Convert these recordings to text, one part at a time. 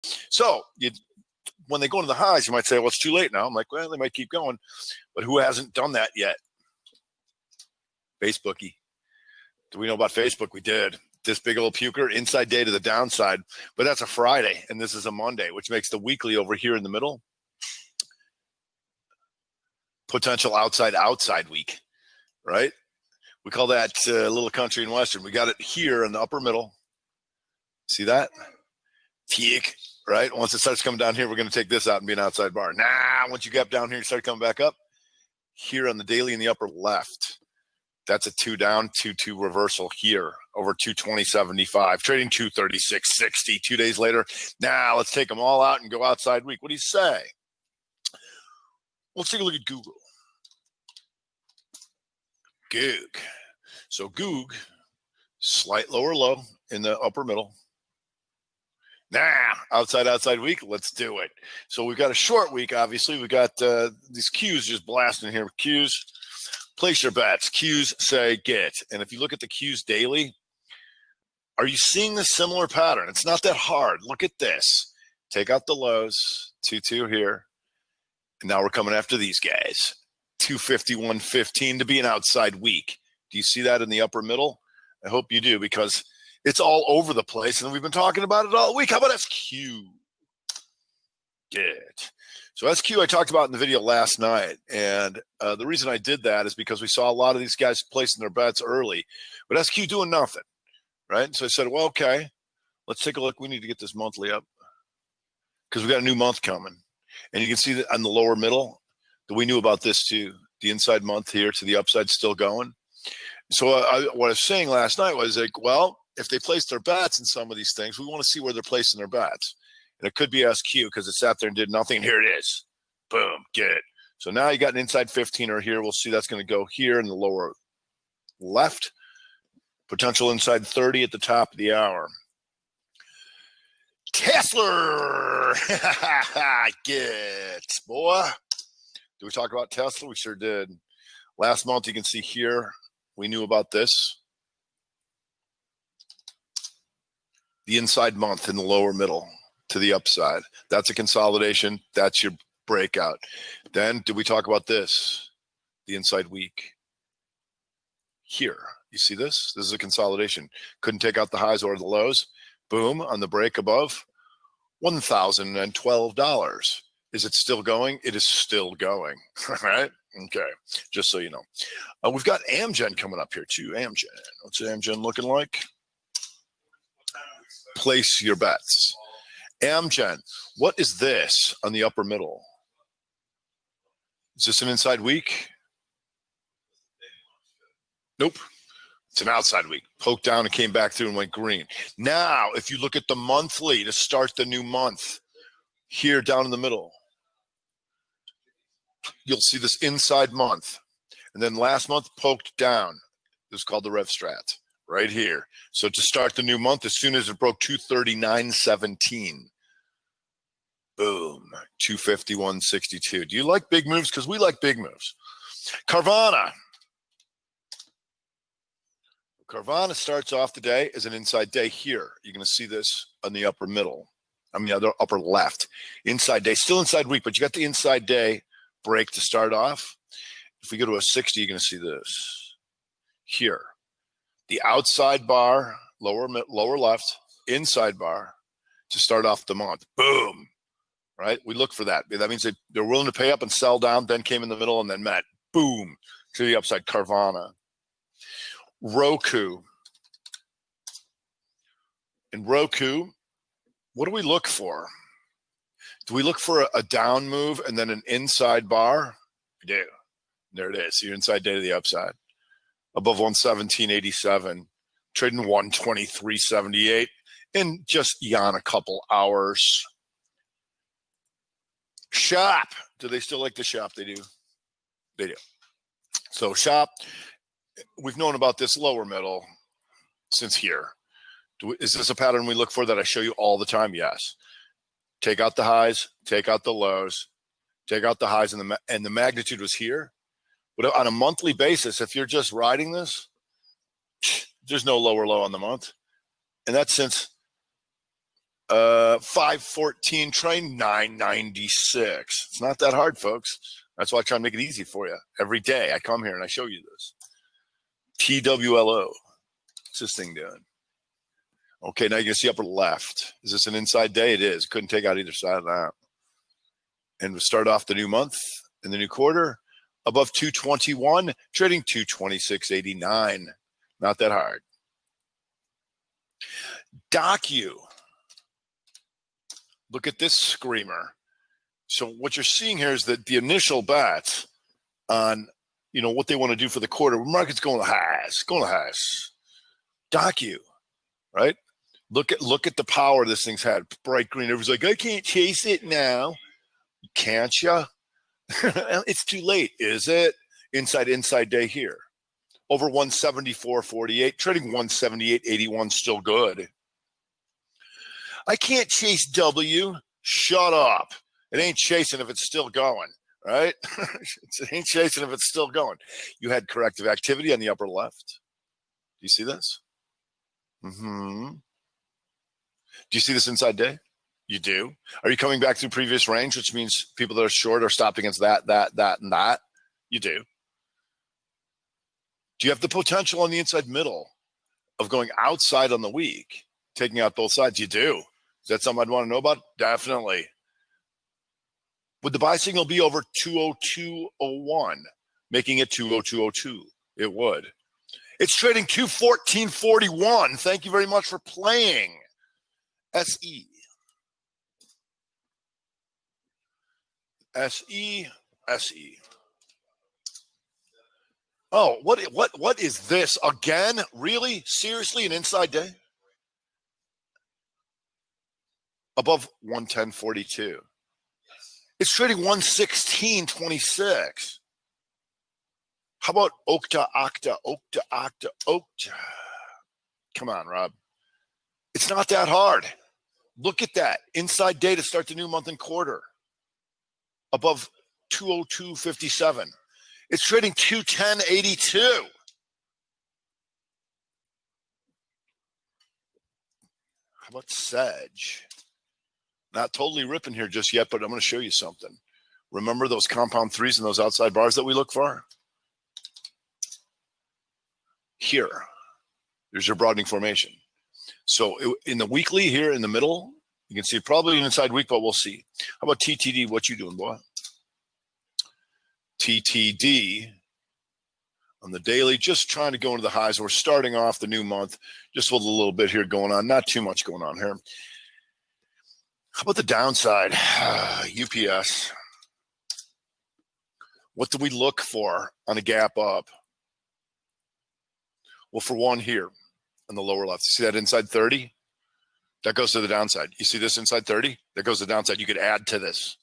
So when they go into the highs, you might say, well, it's too late now. I'm like, well, they might keep going. But who hasn't done that yet? Facebooky. Do we know about Facebook? We did. This big old puker, inside day to the downside. But that's a Friday, and this is a Monday, which makes the weekly over here in the middle potential outside week, right? We call that little country and western. We got it here in the upper middle. See that? Tick, right? Once it starts coming down here, we're going to take this out and be an outside bar. Once you get down here and start coming back up, here on the daily in the upper left, that's a 2 down, 2-2 reversal here over 220.75, trading 236.60. 2 days later, let's take them all out and go outside week. What do you say? Let's take a look at Google. Goog. So Goog, slight lower low in the upper middle. Outside week, let's do it. So we've got a short week, obviously. We've got these Qs just blasting here. Qs, place your bets. Qs say get. And if you look at the Qs daily, are you seeing the similar pattern? It's not that hard. Look at this. Take out the lows, 2-2 here. And now we're coming after these guys. 251.15 to be an outside week. Do you see that in the upper middle? I hope you do, because it's all over the place, and we've been talking about it all week. How about SQ? Good. So SQ I talked about in the video last night, and the reason I did that is because we saw a lot of these guys placing their bets early, but SQ doing nothing, right? So I said, well, okay, let's take a look. We need to get this monthly up because we got a new month coming. And you can see that on the lower middle that we knew about this too. The inside month here to the upside still going. So what I was saying last night was like, well, if they place their bets in some of these things, we want to see where they're placing their bets. And it could be SQ because it sat there and did nothing. Here it is. Boom. Get it. So now you got an inside 15er here. We'll see that's going to go here in the lower left. Potential inside 30 at the top of the hour. Tesla. Get, boy. Did we talk about Tesla? We sure did. Last month, you can see here, we knew about this. The inside month in the lower middle to the upside. That's a consolidation. That's your breakout. Then did we talk about this? The inside week. Here. You see this? This is a consolidation. Couldn't take out the highs or the lows. Boom, on the break above, $1,012. Is it still going? It is still going, right? Okay, just so you know. We've got Amgen coming up here too. Amgen, what's Amgen looking like? Place your bets. Amgen, what is this on the upper middle? Is this an inside week? Nope. It's an outside week. Poked down and came back through and went green. Now, if you look at the monthly to start the new month, here down in the middle, you'll see this inside month. And then last month, poked down. This is called the Rev Strat right here. So to start the new month, as soon as it broke 239.17, boom, 251.62. Do you like big moves? Because we like big moves. Carvana. Carvana starts off the day as an inside day here. You're going to see this on the upper middle. I mean, the upper left. Inside day, still inside week, but you got the inside day break to start off. If we go to a 60, you're going to see this here. The outside bar, lower left, inside bar to start off the month. Boom, right? We look for that. That means they're willing to pay up and sell down, then came in the middle and then met. Boom, to the upside. Carvana. Roku. In Roku, what do we look for? Do we look for a down move and then an inside bar? We do. There it is. Your inside day to the upside. Above 117.87. Trading 123.78 in just beyond a couple hours. Shop. Do they still like to shop? They do. They do. So shop. We've known about this lower middle since here. Is this a pattern we look for that I show you all the time? Yes. Take out the highs, take out the lows, take out the highs, and the magnitude was here. But on a monthly basis, if you're just riding this, there's no lower low on the month. And that's since 514 train, 996. It's not that hard, folks. That's why I try to make it easy for you. Every day I come here and I show you this. TWLO. What's this thing doing? Okay, now you can see upper left. Is this an inside day? It is. Couldn't take out either side of that. And we start off the new month and the new quarter above 221, trading 226.89. Not that hard. Docu. Look at this screamer. So what you're seeing here is that the initial bets on, what they want to do for the quarter. Market's going to highs. Docu, right? Look at the power this thing's had. Bright green. Everyone's like, I can't chase it now. Can't you? It's too late, is it? Inside day here. Over 174.48, trading 178.81, still good. I can't chase W. Shut up. It ain't chasing if it's still going, right? It ain't chasing if it's still going. You had corrective activity on the upper left. Do you see this? Do you see this inside day? You do. Are you coming back to previous range, which means people that are short are stopped against that, and that? You do. Do you have the potential on the inside middle of going outside on the week, taking out both sides? You do. Is that something I'd want to know about? Definitely. Would the buy signal be over 202.01, making it 202.02? It would. It's trading 214.41. Thank you very much for playing. SE. Oh, what is this again? Really? Seriously, an inside day? Above 110.42. It's trading 116.26. How about Okta? Come on, Rob. It's not that hard. Look at that. Inside day to start the new month and quarter. Above 202.57. It's trading 210.82. How about Sedge? Not totally ripping here just yet, but I'm going to show you something. Remember those compound threes and those outside bars that we look for? Here. There's your broadening formation. So in the weekly here in the middle, you can see probably an inside week, but we'll see. How about TTD? What you doing, boy? TTD on the daily, just trying to go into the highs. We're starting off the new month just with a little bit here going on. Not too much going on here. How about the downside? UPS. What do we look for on a gap up? Well, for one here on the lower left, see that inside 30? That goes to the downside. You see this inside 30? That goes to the downside. You could add to this,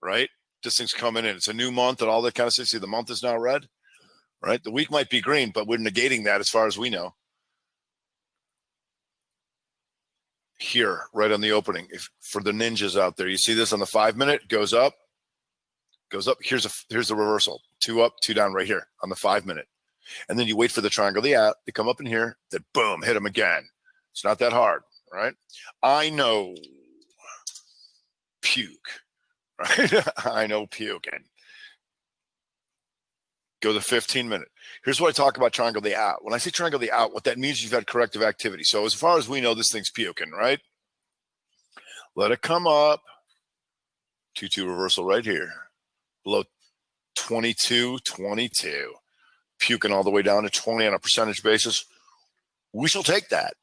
right? This thing's coming in. It's a new month and all that kind of stuff. See, the month is now red, right? The week might be green, but we're negating that as far as we know. Here, right on the opening, for the ninjas out there, you see this on the 5 minute, goes up. Here's the reversal. 2 up, 2 down right here on the 5 minute. And then you wait for the triangle, the out, they come up in here, then boom, hit them again. It's not that hard, right? I know puke, right? I know puking. Go to 15 minute. Here's what I talk about triangle the out. When I say triangle the out, what that means is you've had corrective activity. So as far as we know, this thing's puking, right? Let it come up. 2-2 reversal right here. Below 22.22. Puking all the way down to 20 on a percentage basis. We shall take that.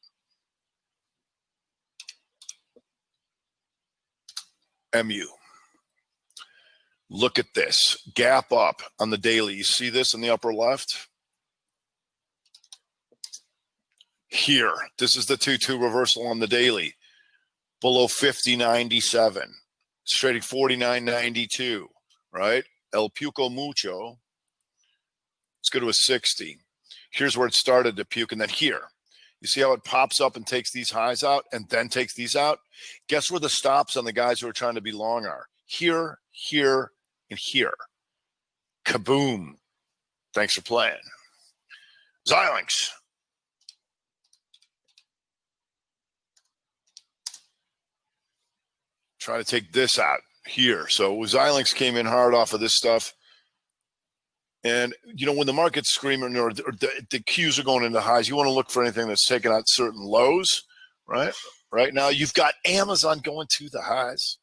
MU. Look at this. Gap up on the daily. You see this in the upper left? Here. This is the 2-2 reversal on the daily. Below 50.97. It's trading 49.92, right? El Puco Mucho. Let's go to a 60. Here's where it started to puke, and then here. You see how it pops up and takes these highs out and then takes these out? Guess where the stops on the guys who are trying to be long are? Here, here, and here. Kaboom. Thanks for playing. Xilinx. try to take this out here. So Xilinx came in hard off of this stuff. And, you know, when the market's screaming or the Qs are going into highs, you want to look for anything that's taking out certain lows, right? Right now, you've got Amazon going to the highs.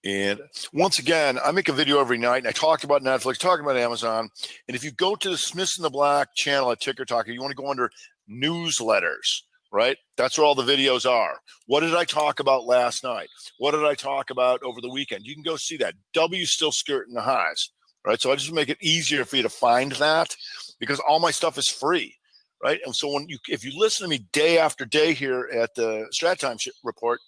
And once again, I make a video every night, and I talk about Netflix, talk about Amazon. And if you go to the Smiths in the Black channel at Ticker Talker, you want to go under newsletters, right? That's where all the videos are. What did I talk about last night? What did I talk about over the weekend? You can go see that. W still skirting the highs, right? So I just make it easier for you to find that because all my stuff is free, right? And so if you listen to me day after day here at the Strat Time Report,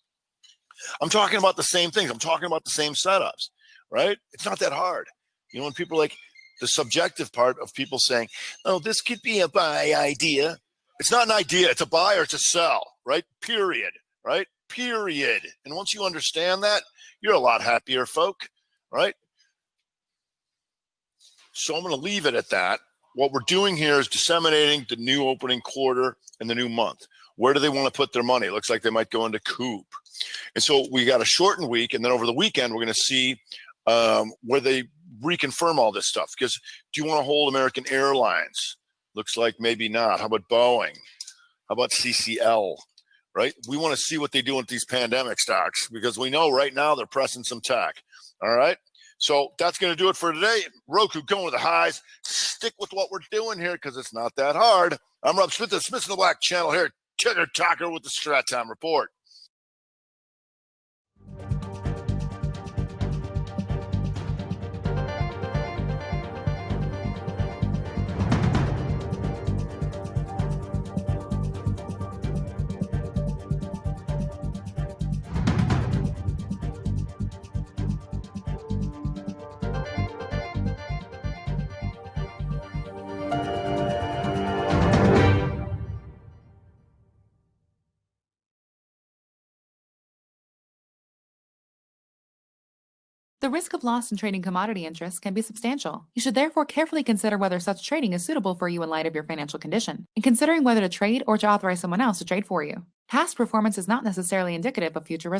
I'm talking about the same things. I'm talking about the same setups, right? It's not that hard. You know, when people like the subjective part of people saying, oh, this could be a buy idea. It's not an idea. It's a buy or it's a sell, right? Period, right? Period. And once you understand that, you're a lot happier folk, right? So I'm going to leave it at that. What we're doing here is disseminating the new opening quarter and the new month. Where do they want to put their money? It looks like they might go into Coop. And so we got a shortened week, and then over the weekend, we're going to see where they reconfirm all this stuff. Because do you want to hold American Airlines? Looks like maybe not. How about Boeing? How about CCL? Right? We want to see what they do with these pandemic stocks because we know right now they're pressing some tech. All right? So that's going to do it for today. Roku going to the highs. Stick with what we're doing here because it's not that hard. I'm Rob Smith, the Smiths in the Black channel here. Ticker Talker with the Strat Time Report. The risk of loss in trading commodity interests can be substantial. You should therefore carefully consider whether such trading is suitable for you in light of your financial condition, and considering whether to trade or to authorize someone else to trade for you. Past performance is not necessarily indicative of future results.